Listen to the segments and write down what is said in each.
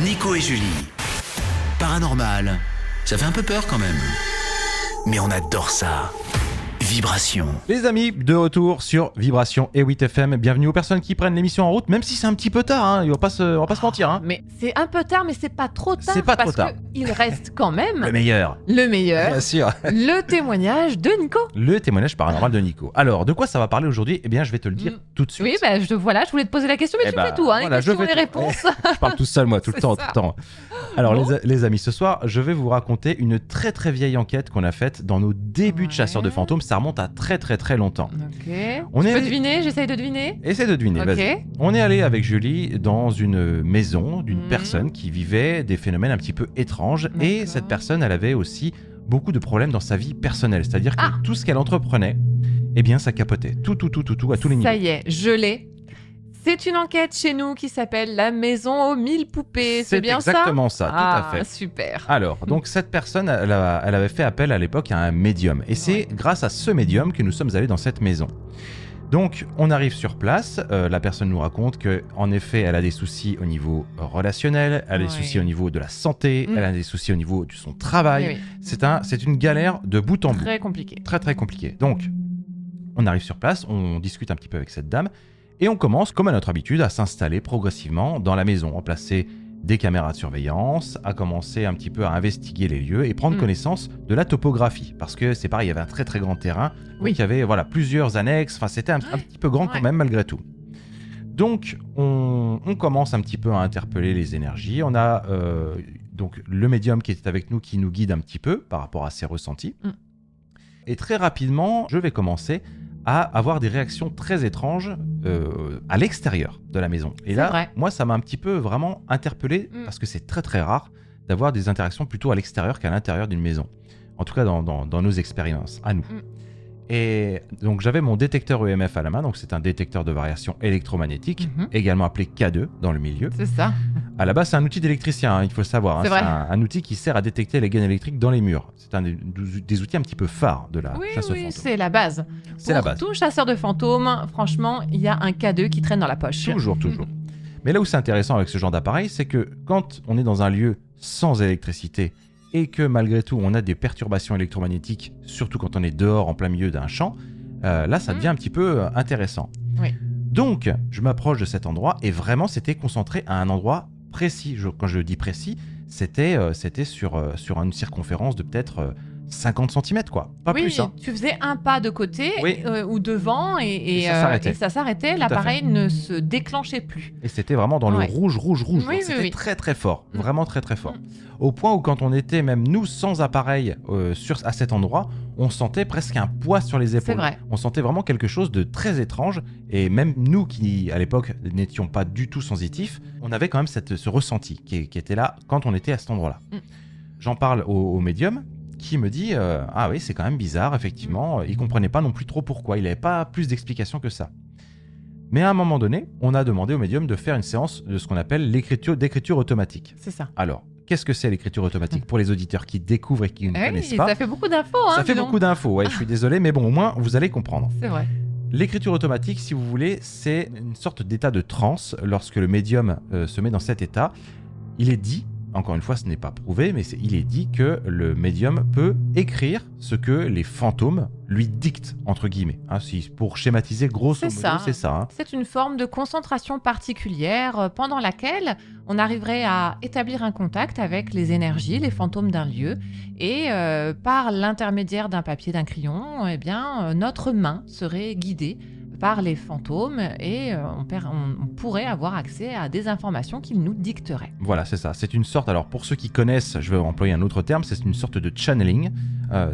Nico et Julie. Paranormal, ça fait un peu peur quand même. Mais on adore ça. Vibration. Les amis, de retour sur Vibration et 8FM. Bienvenue aux personnes qui prennent l'émission en route, même si c'est un petit peu tard, hein. On va pas se mentir. Hein. Mais c'est un peu tard, mais c'est pas trop tard. C'est pas trop parce tard. qu'il reste quand même Le meilleur. Bien sûr. le témoignage de Nico. Le témoignage paranormal de Nico. Alors, de quoi ça va parler aujourd'hui ? Eh bien, je vais te le dire tout de suite. Oui, je voulais te poser la question, mais tu fais tout, hein, voilà, les questions et les tout. réponses. Je parle tout seul, moi, tout le temps. Alors, Bon. les amis, ce soir, je vais vous raconter une très très vieille enquête qu'on a faite dans nos débuts de chasseurs de fantômes. Ça remonte à très très très longtemps. Ok. On Tu est peux allé- deviner, j'essaye de deviner. Essaye de deviner, Ok. vas-y. On est allé avec Julie dans une maison d'une personne qui vivait des phénomènes un petit peu étranges. Et D'accord. cette personne, elle avait aussi beaucoup de problèmes dans sa vie personnelle. C'est-à-dire que tout ce qu'elle entreprenait, eh bien, ça capotait. Tout, à tous les niveaux. Ça y est, je l'ai. C'est une enquête chez nous qui s'appelle La Maison aux 1000 poupées. C'est bien exactement ça, tout à fait. Super. Alors, donc cette personne, elle avait fait appel à l'époque à un médium. Et c'est grâce à ce médium que nous sommes allés dans cette maison. Donc, on arrive sur place. La personne nous raconte que, en effet, elle a des soucis au niveau relationnel, elle a des soucis au niveau de la santé, elle a des soucis au niveau de son travail. Oui. C'est une galère de bout en bout. Très compliqué. Très, très compliqué. Donc, on arrive sur place, on discute un petit peu avec cette dame. Et on commence, comme à notre habitude, à s'installer progressivement dans la maison, à placer des caméras de surveillance, à commencer un petit peu à investiguer les lieux et prendre connaissance de la topographie. Parce que c'est pareil, il y avait un très très grand terrain, donc il y avait plusieurs annexes, enfin c'était un petit peu grand quand même malgré tout. Donc on commence un petit peu à interpeller les énergies, on a donc le médium qui était avec nous qui nous guide un petit peu par rapport à ses ressentis. Et très rapidement, je vais commencer à avoir des réactions très étranges à l'extérieur de la maison. Et là, vrai. moi, ça m'a un petit peu vraiment interpellé parce que c'est très très rare d'avoir des interactions plutôt à l'extérieur qu'à l'intérieur d'une maison. En tout cas, dans nos expériences, à nous. Et donc, j'avais mon détecteur EMF à la main, donc c'est un détecteur de variation électromagnétique, également appelé K2 dans le milieu. C'est ça. À la base, c'est un outil d'électricien, hein, il faut le savoir. C'est C'est vrai. un outil qui sert à détecter les gaines électriques dans les murs. C'est un des outils un petit peu phares de la chasse aux fantômes. C'est la base. C'est la Pour base. tout chasseur de fantômes, franchement, il y a un K2 qui traîne dans la poche. Toujours. Mais là où c'est intéressant avec ce genre d'appareil, c'est que quand on est dans un lieu sans électricité et que malgré tout on a des perturbations électromagnétiques, surtout quand on est dehors en plein milieu d'un champ, là ça devient un petit peu intéressant. Oui. Donc je m'approche de cet endroit et vraiment c'était concentré à un endroit précis. Quand je dis précis, c'était sur une circonférence de peut-être 50 cm quoi, pas plus. Hein. Tu faisais un pas de côté Oui. Ou devant et ça s'arrêtait. L'appareil ne se déclenchait plus. Et c'était vraiment dans le rouge. Oui, Donc, oui, c'était oui. très très fort, vraiment très très fort. Au point où quand on était même nous sans appareil à cet endroit, on sentait presque un poids sur les épaules. C'est vrai. On sentait vraiment quelque chose de très étrange. Et même nous qui à l'époque n'étions pas du tout sensitifs, on avait quand même ce ressenti qui était là quand on était à cet endroit-là. J'en parle au médium qui me dit ah oui, c'est quand même bizarre, effectivement. Il comprenait pas non plus trop pourquoi. Il n'avait pas plus d'explications que ça. Mais à un moment donné, on a demandé au médium de faire une séance de ce qu'on appelle d'écriture automatique. C'est ça. Alors, qu'est-ce que c'est l'écriture automatique pour les auditeurs qui découvrent et qui ne connaissent pas? Ça fait beaucoup d'infos. Ça fait beaucoup d'infos, je suis désolé, mais bon, au moins, vous allez comprendre. C'est vrai. L'écriture automatique, si vous voulez, c'est une sorte d'état de transe. Lorsque le médium se met dans cet état, il est dit, encore une fois, ce n'est pas prouvé, mais il est dit que le médium peut écrire ce que les fantômes lui dictent, entre guillemets. Hein, pour schématiser, grosso modo, c'est ça. Hein. C'est une forme de concentration particulière pendant laquelle on arriverait à établir un contact avec les énergies, les fantômes d'un lieu, et par l'intermédiaire d'un papier, d'un crayon, eh bien, notre main serait guidée par les fantômes et on pourrait avoir accès à des informations qu'ils nous dicteraient. Voilà, c'est ça. C'est une sorte, alors pour ceux qui connaissent, je vais employer un autre terme, c'est une sorte de channeling,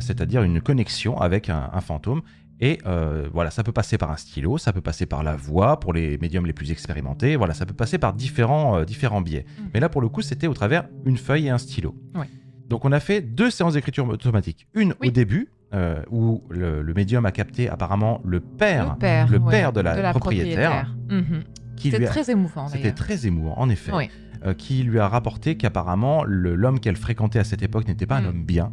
c'est-à-dire une connexion avec un fantôme. Et voilà, ça peut passer par un stylo, ça peut passer par la voix pour les médiums les plus expérimentés, voilà, ça peut passer par différents biais. Mais là, pour le coup, c'était au travers une feuille et un stylo. Ouais. Donc on a fait 2 séances d'écriture automatique. Une au début, où le médium a capté apparemment le père de la propriétaire. C'était très émouvant. C'était très émouvant, en effet. Oui. Qui lui a rapporté qu'apparemment l'homme qu'elle fréquentait à cette époque n'était pas un homme bien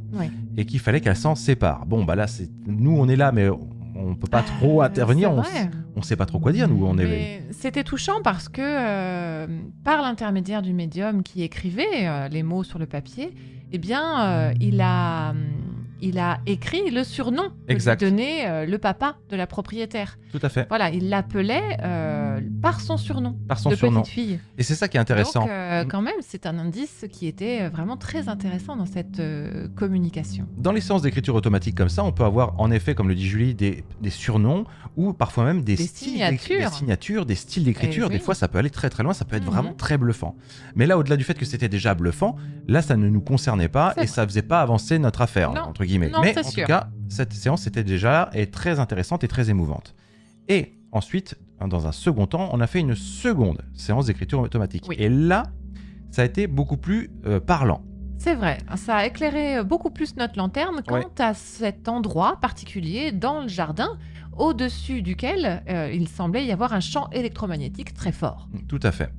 et qu'il fallait qu'elle s'en sépare. Bon, bah là, nous on est là, mais on peut pas trop intervenir, c'est vrai. on sait pas trop quoi dire, nous, on est... Mais c'était touchant parce que par l'intermédiaire du médium qui écrivait les mots sur le papier, eh bien, il a écrit le surnom que lui Exact. donnait le papa de la propriétaire. Tout à fait, Voilà, il l'appelait par son surnom par son de surnom. petite fille. Et c'est ça qui est intéressant. Donc, quand même, c'est un indice qui était vraiment très intéressant dans cette communication. Dans les séances d'écriture automatique comme ça, on peut avoir en effet, comme le dit Julie, des surnoms ou parfois même des styles signatures. des signatures, des styles d'écriture. Eh Des oui. fois, ça peut aller très très loin, ça peut être Mhm. vraiment très bluffant. Mais là, au-delà du fait que c'était déjà bluffant, là, ça ne nous concernait pas C'est et ça faisait pas avancer notre affaire, Non. entre guillemets. Non, Mais c'est en sûr. tout cas, cette séance était déjà là et très intéressante et très émouvante. Et ensuite, dans un second temps, on a fait une seconde séance d'écriture automatique. Oui. Et là, ça a été beaucoup plus parlant. C'est vrai, ça a éclairé beaucoup plus notre lanterne quant Ouais. à cet endroit particulier dans le jardin, au-dessus duquel il semblait y avoir un champ électromagnétique très fort. Tout à fait.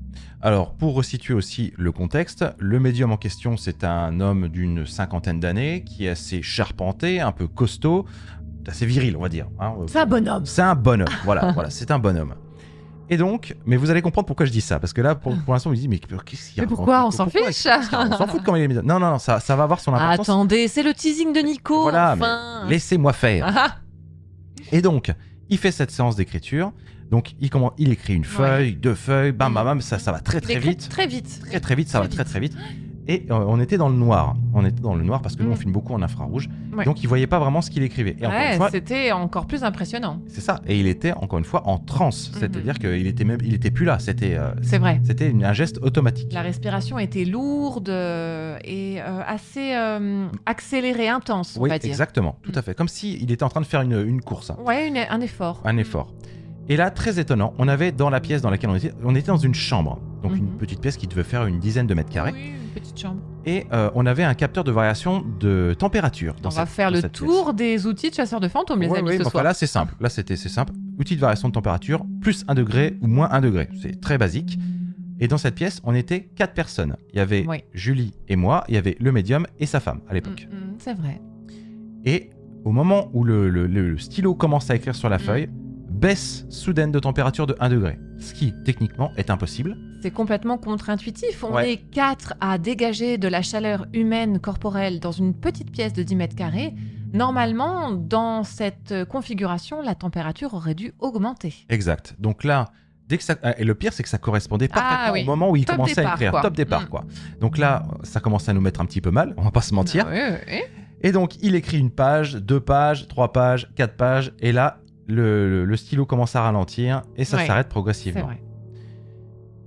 Alors, pour resituer aussi le contexte, le médium en question, c'est un homme d'une 50aine d'années qui est assez charpenté, un peu costaud, assez viril, on va dire. Hein. C'est un bonhomme. C'est un bonhomme, voilà, c'est un bonhomme. Et donc, mais vous allez comprendre pourquoi je dis ça, parce que là, pour l'instant, on me dit, mais qu'est-ce qu'il y a Mais pourquoi on s'en Pourquoi fiche On s'en fout de comment il est médium. Non, ça va avoir son importance. Attendez, c'est le teasing de Nico. Voilà, enfin. mais laissez-moi faire. Ah, Et donc, il fait cette séance d'écriture. Donc, il écrit une feuille, deux feuilles, bam, bam, bam, ça va très il très écrit vite. Très vite. Très vite, ça va Très très très vite. Et on était dans le noir. On était dans le noir parce que nous, on Mm. filme beaucoup en infrarouge. Ouais. Donc, il voyait pas vraiment ce qu'il écrivait. Et encore Ouais, une fois, c'était encore plus impressionnant. c'est ça. Et il était, encore une fois, en transe. Mhm. C'est-à-dire qu'il était plus là. C'était C'est vrai. un geste automatique. La respiration était lourde et assez accélérée, intense, on Oui, va dire. exactement. Tout à fait. Comme s'il était en train de faire une course. Ouais, un effort. Un effort. Et là, très étonnant, on avait dans la pièce dans laquelle on était dans une chambre. Donc, une Mhm. petite pièce qui devait faire une dizaine de mètres carrés. Oui, une petite chambre. Et on avait un capteur de variation de température. On va faire le tour des outils de chasseurs de fantômes, les amis, ce soir. Là, c'est simple. Là, c'est simple. Outil de variation de température, plus 1 degré ou moins 1 degré. C'est très basique. Et dans cette pièce, on était 4 personnes. Il y avait Oui. Julie et moi, il y avait le médium et sa femme à l'époque. C'est vrai. Et au moment où le stylo commence à écrire sur la Mm. feuille, baisse soudaine de température de 1 degré. Ce qui, techniquement, est impossible. C'est complètement contre-intuitif. On Ouais. est 4 à dégager de la chaleur humaine corporelle dans une petite pièce de 10 mètres carrés. Normalement, dans cette configuration, la température aurait dû augmenter. Exact. Donc là, dès que ça... Et le pire, c'est que ça correspondait parfaitement oui. au moment où il Top commençait à départ, écrire. quoi. Top départ, Mm. quoi. Donc là, ça commençait à nous mettre un petit peu mal, on va pas se mentir. Ah oui, oui. Et donc, il écrit une page, 2 pages, 3 pages, 4 pages, et là, le stylo commence à ralentir, et ça Ouais, s'arrête C'est progressivement. vrai.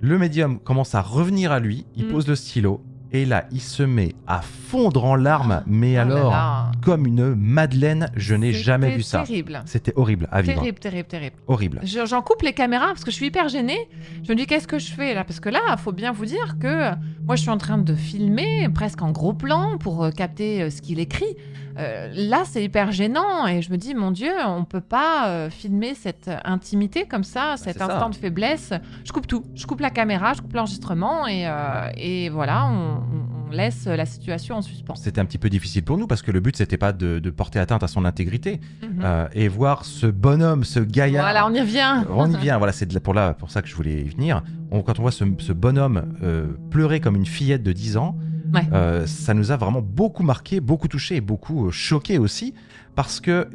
Le médium commence à revenir à lui, il Mm. pose le stylo, et là, il se met à fondre en larmes, mais Oh là alors, là. comme une madeleine, je n'ai jamais vu ça. Terrible. C'était horrible à vivre. Terrible, terrible, terrible. Horrible. J'en coupe les caméras parce que je suis hyper gênée. Je me dis, qu'est-ce que je fais là? Parce que là, il faut bien vous dire que moi, je suis en train de filmer presque en gros plan pour capter ce qu'il écrit. Là, c'est hyper gênant et je me dis, mon Dieu, on peut pas filmer cette intimité comme ça, cet c'est ça. instant de faiblesse. Je coupe tout. Je coupe la caméra, je coupe l'enregistrement et voilà, on laisse la situation en suspens. C'était un petit peu difficile pour nous parce que le but c'était pas de porter atteinte à son intégrité Mhm. et voir ce bonhomme, ce gaillard. Voilà, on y revient. On y vient. Voilà, c'est pour ça que je voulais y venir. Quand on voit ce bonhomme pleurer comme une fillette de 10 ans, Ouais. ça nous a vraiment beaucoup marqué, beaucoup touché et beaucoup choqué aussi parce que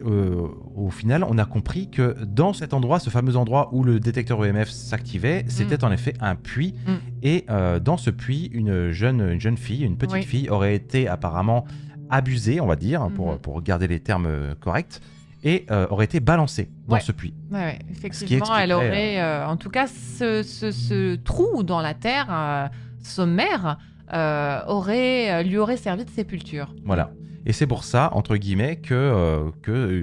au final, on a compris que dans cet endroit, ce fameux endroit où le détecteur EMF s'activait, c'était en effet un puits. Mm. Et dans ce puits, une jeune fille, une petite Oui. fille, aurait été apparemment abusée, on va dire, Mhm. pour garder les termes corrects, et aurait été balancée dans Ouais. ce puits. Ouais, Ce qui effectivement, expliquerait, elle aurait, en tout cas, ce trou dans la terre sommaire lui aurait servi de sépulture. Voilà. Et c'est pour ça, entre guillemets, que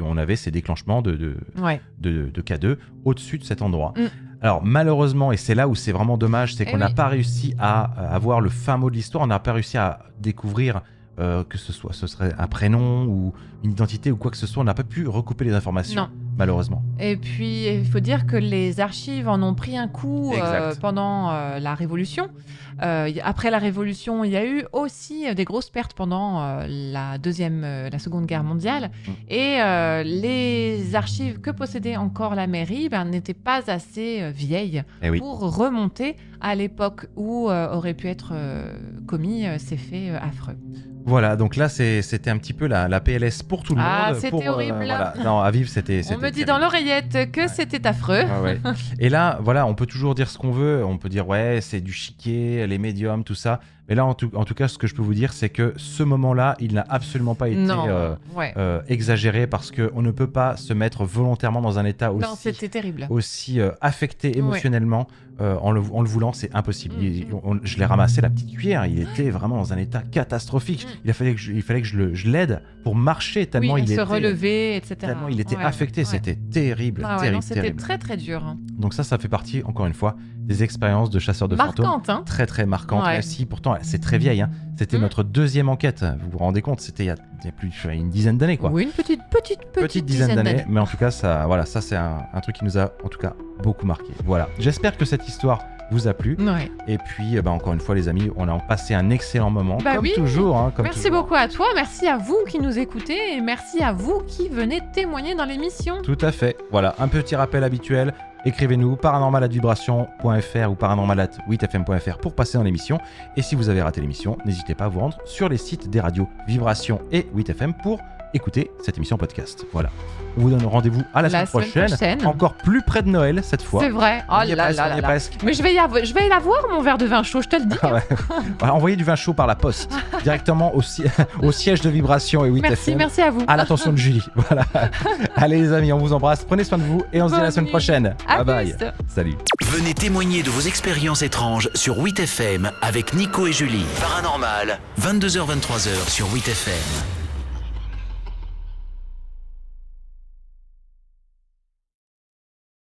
on avait ces déclenchements de Ouais. K2 au-dessus de cet endroit. Mm. Alors malheureusement, et c'est là où c'est vraiment dommage, c'est Eh qu'on n'a oui. pas réussi à avoir le fin mot de l'histoire, on n'a pas réussi à découvrir que ce serait un prénom ou une identité ou quoi que ce soit, on n'a pas pu recouper les informations. Non. malheureusement. Et puis, il faut dire que les archives en ont pris un coup Exact. pendant la Révolution. Après la Révolution, il y a eu aussi des grosses pertes pendant la Seconde Guerre mondiale. Et les archives que possédait encore la mairie n'étaient pas assez vieilles Eh oui. pour remonter à l'époque où auraient pu être commis ces faits affreux. Voilà, donc là c'était un petit peu la PLS pour tout le Ah, monde. c'était pour, horrible. voilà. Non, à vivre c'était. On me dit dans l'oreillette que c'était affreux. Ouais, ouais. Et là, voilà, on peut toujours dire ce qu'on veut. On peut dire, ouais, c'est du chiquet, les médiums, tout ça. Mais là, en tout cas, ce que je peux vous dire, c'est que ce moment-là, il n'a absolument pas été Non, ouais. exagéré parce qu'on ne peut pas se mettre volontairement dans un état Non, c'était terrible. aussi affecté émotionnellement en le voulant. C'est impossible. Je l'ai ramassé la petite cuillère. Il était vraiment dans un état catastrophique. Il fallait que je l'aide pour marcher tellement oui, il se était relever, etc. tellement il était Ouais, affecté. ouais. C'était terrible, Ah ouais, terrible, non, c'était terrible. très très dur. Hein. Donc ça fait partie, encore une fois, des expériences de chasseurs de fantômes. Marquante, hein. Très très marquantes. Ouais. Même si pourtant c'est très vieille. Hein. C'était notre deuxième enquête. Vous vous rendez compte, c'était il y a plus une dizaine d'années, quoi. Oui, une petite dizaine d'années. Mais en tout cas, ça c'est un truc qui nous a en tout cas beaucoup marqué. Voilà. J'espère que cette histoire vous a plu. Ouais. Et puis, encore une fois, les amis, on a passé un excellent moment, comme oui. toujours. Hein, comme Merci toujours. beaucoup à toi, merci à vous qui nous écoutez et merci à vous qui venez témoigner dans l'émission. Tout à fait. Voilà, un petit rappel habituel. Écrivez-nous paranormal@vibration.fr ou paranormal@8fm.fr pour passer dans l'émission. Et si vous avez raté l'émission, n'hésitez pas à vous rendre sur les sites des radios Vibration et 8FM pour écouter cette émission podcast. Voilà. On vous donne rendez-vous à la semaine prochaine. Encore plus près de Noël cette fois. C'est vrai. Oh On y est là presque, là on y là est là. presque. Mais je vais y avoir mon verre de vin chaud, je te le dis. Ah ouais. Voilà, envoyez du vin chaud par la poste directement au siège de Vibration et 8FM. Merci à vous. À l'attention de Julie. Voilà. Allez les amis, on vous embrasse. Prenez soin de vous et on se dit à la Bonne semaine nuit. prochaine. À Bye bye. plus. Salut. Venez témoigner de vos expériences étranges sur 8FM avec Nico et Julie. Paranormal, 22h-23h sur 8FM.